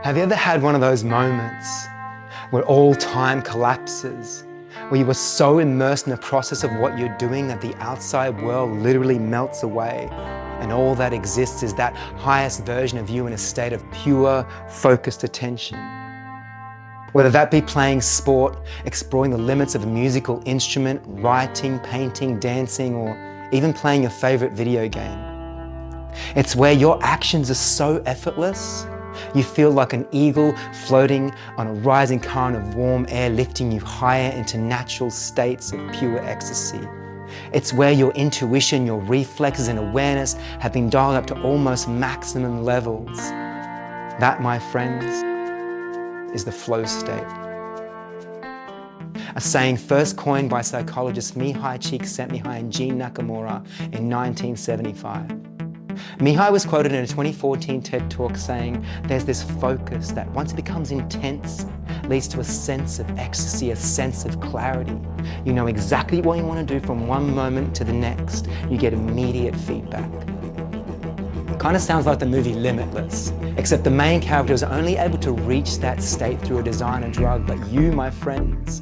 Have you ever had one of those moments where all time collapses, where you are so immersed in the process of what you're doing that the outside world literally melts away, and all that exists is that highest version of you in a state of pure, focused attention? Whether that be playing sport, exploring the limits of a musical instrument, writing, painting, dancing, or even playing your favorite video game. It's where your actions are so effortless, you feel like an eagle floating on a rising current of warm air, lifting you higher into natural states of pure ecstasy. It's where your intuition, your reflexes and awareness have been dialed up to almost maximum levels. That, my friends, is the flow state. A saying first coined by psychologist Mihai Csikszentmihalyi and Gene Nakamura in 1975. Mihai was quoted in a 2014 TED Talk saying, "There's this focus that once it becomes intense, leads to a sense of ecstasy, a sense of clarity. You know exactly what you want to do from one moment to the next. You get immediate feedback." It kind of sounds like the movie Limitless, except the main character is only able to reach that state through a designer drug, but you, my friends,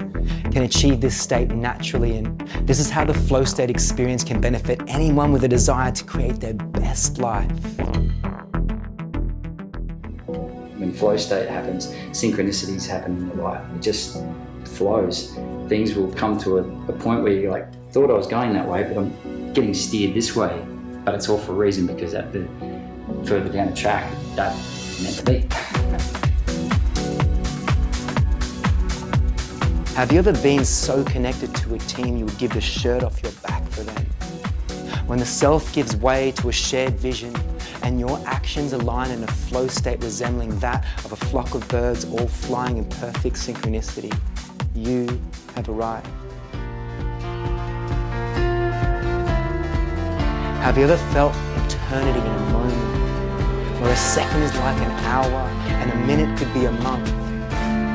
can achieve this state naturally, and this is how the flow state experience can benefit anyone with a desire to create their best life. When flow state happens, synchronicities happen in your life. It just flows. Things will come to a point where you're like, thought I was going that way, but I'm getting steered this way. But it's all for a reason, because at the further down the track, that meant to be. Have you ever been so connected to a team you would give the shirt off your back for them? When the self gives way to a shared vision and your actions align in a flow state resembling that of a flock of birds all flying in perfect synchronicity, you have arrived. Have you ever felt eternity in a moment, where a second is like an hour and a minute could be a month,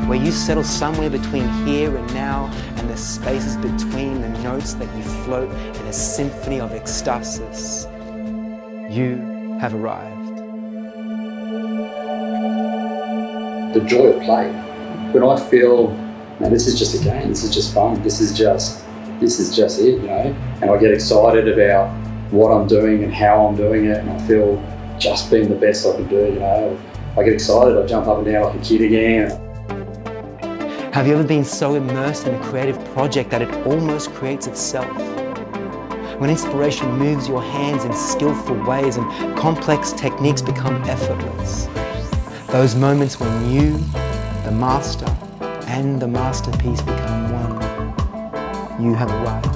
where you settle somewhere between here and now and the spaces between the notes that you float in a symphony of ecstasis? You have arrived. The joy of play. When I feel, man, this is just a game, this is just fun, this is just it, you know, and I get excited about what I'm doing and how I'm doing it, and I feel just being the best I can do, you know. I get excited, I jump up and down like a kid again. Have you ever been so immersed in a creative project that it almost creates itself? When inspiration moves your hands in skillful ways and complex techniques become effortless. Those moments when you, the master, and the masterpiece become one. You have arrived.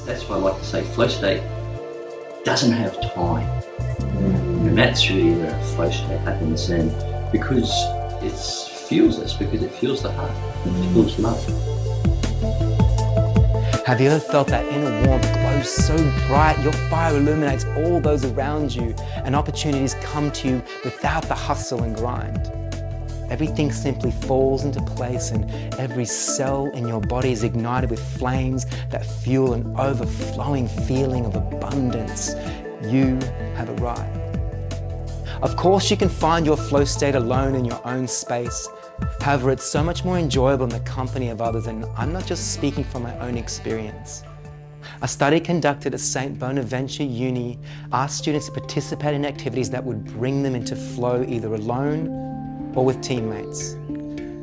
That's why I like to say flow state doesn't have time. And that's really where flow state happens, and because it fuels us, because it fuels the heart, it fuels love. Have you ever felt that inner warmth glow so bright, your fire illuminates all those around you, and opportunities come to you without the hustle and grind? Everything simply falls into place, and every cell in your body is ignited with flames that fuel an overflowing feeling of abundance. You have arrived. Of course, you can find your flow state alone in your own space. However, it's so much more enjoyable in the company of others, and I'm not just speaking from my own experience. A study conducted at St. Bonaventure Uni asked students to participate in activities that would bring them into flow either alone or with teammates.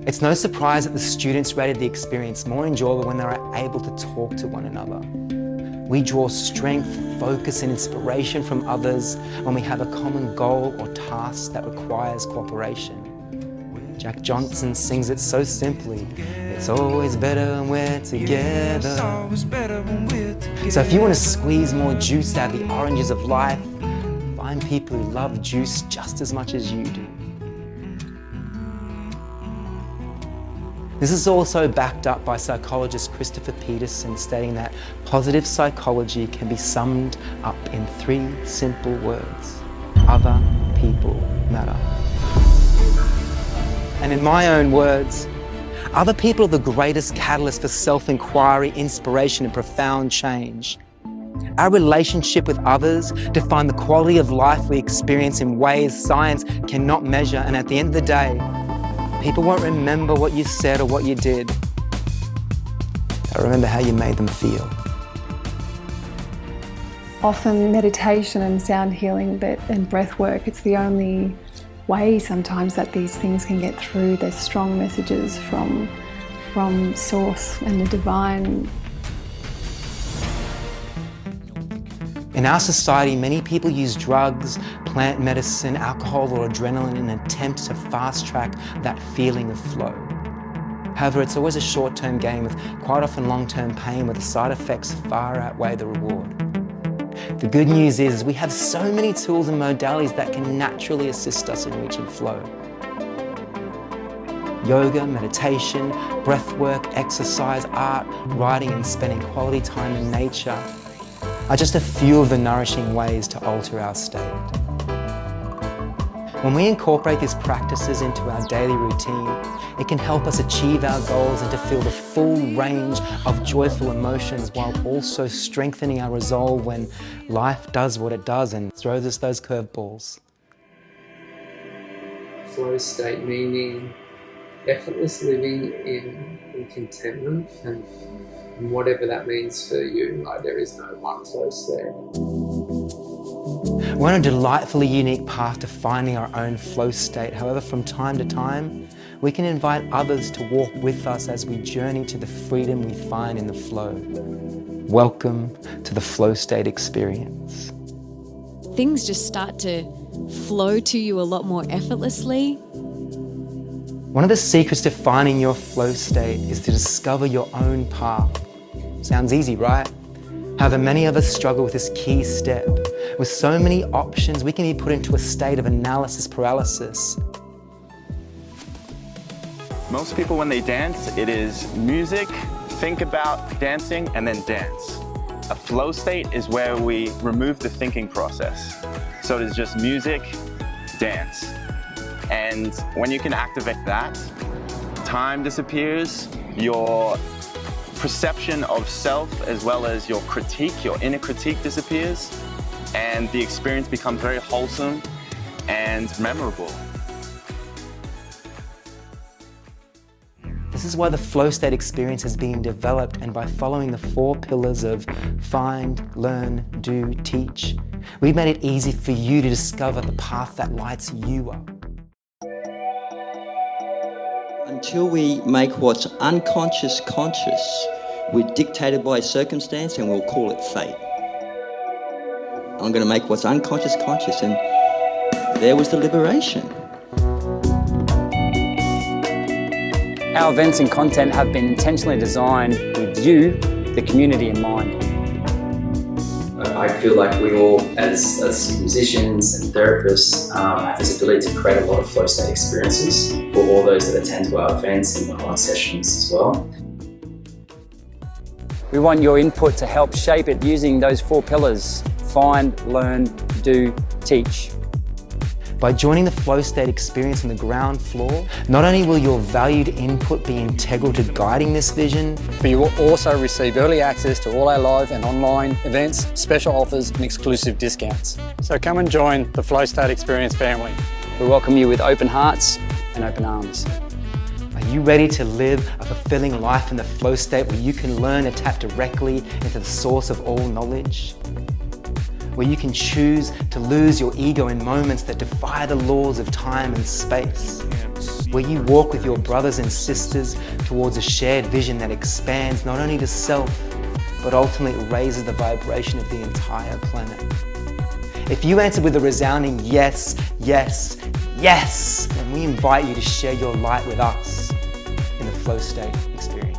It's no surprise that the students rated the experience more enjoyable when they are able to talk to one another. We draw strength, focus and inspiration from others when we have a common goal or task that requires cooperation. Jack Johnson sings it so simply, it's always better when we're together. So if you want to squeeze more juice out of the oranges of life, find people who love juice just as much as you do. This is also backed up by psychologist Christopher Peterson, stating that positive psychology can be summed up in 3 simple words: other people matter. And in my own words, other people are the greatest catalyst for self-inquiry, inspiration and profound change. Our relationship with others define the quality of life we experience in ways science cannot measure. And at the end of the day, people won't remember what you said or what you did. They'll remember how you made them feel. Often meditation and sound healing and breath work, it's the only way sometimes that these things can get through. There's strong messages from Source and the divine. In our society, many people use drugs, plant medicine, alcohol or adrenaline in an attempt to fast track that feeling of flow. However, it's always a short-term gain with quite often long-term pain where the side effects far outweigh the reward. The good news is we have so many tools and modalities that can naturally assist us in reaching flow. Yoga, meditation, breath work, exercise, art, writing and spending quality time in nature are just a few of the nourishing ways to alter our state. When we incorporate these practices into our daily routine, it can help us achieve our goals and to feel the full range of joyful emotions while also strengthening our resolve when life does what it does and throws us those curveballs. Flow state meaning effortless living in contentment and whatever that means for you. Like, there is no one flow state. We're on a delightfully unique path to finding our own flow state. However, from time to time, we can invite others to walk with us as we journey to the freedom we find in the flow. Welcome to the flow state experience. Things just start to flow to you a lot more effortlessly. One of the secrets to finding your flow state is to discover your own path. Sounds easy, right? However, many of us struggle with this key step. With so many options, we can be put into a state of analysis paralysis. Most people, when they dance, it is music, think about dancing, and then dance. A flow state is where we remove the thinking process. So it is just music, dance. And when you can activate that, time disappears, your perception of self as well as your critique, your inner critique disappears, and the experience becomes very wholesome and memorable. This is why the flow state experience is being developed, and by following the 4 pillars of find, learn, do, teach, we've made it easy for you to discover the path that lights you up. Until we make what's unconscious conscious, we're dictated by circumstance and we'll call it fate. I'm going to make what's unconscious conscious, and there was the liberation. Our events and content have been intentionally designed with you, the community, in mind. I feel like we all, as musicians and therapists, have this ability to create a lot of flow state experiences for all those that attend to our events and on sessions as well. We want your input to help shape it using those 4 pillars: find, learn, do, teach. By joining the flow state experience on the ground floor, not only will your valued input be integral to guiding this vision, but you will also receive early access to all our live and online events, special offers and exclusive discounts. So come and join the Flow State Experience family. We welcome you with open hearts and open arms. Are you ready to live a fulfilling life in the flow state where you can learn and tap directly into the source of all knowledge? Where you can choose to lose your ego in moments that defy the laws of time and space. Where you walk with your brothers and sisters towards a shared vision that expands not only to self, but ultimately raises the vibration of the entire planet. If you answered with a resounding yes, yes, yes, then we invite you to share your light with us in the flow state experience.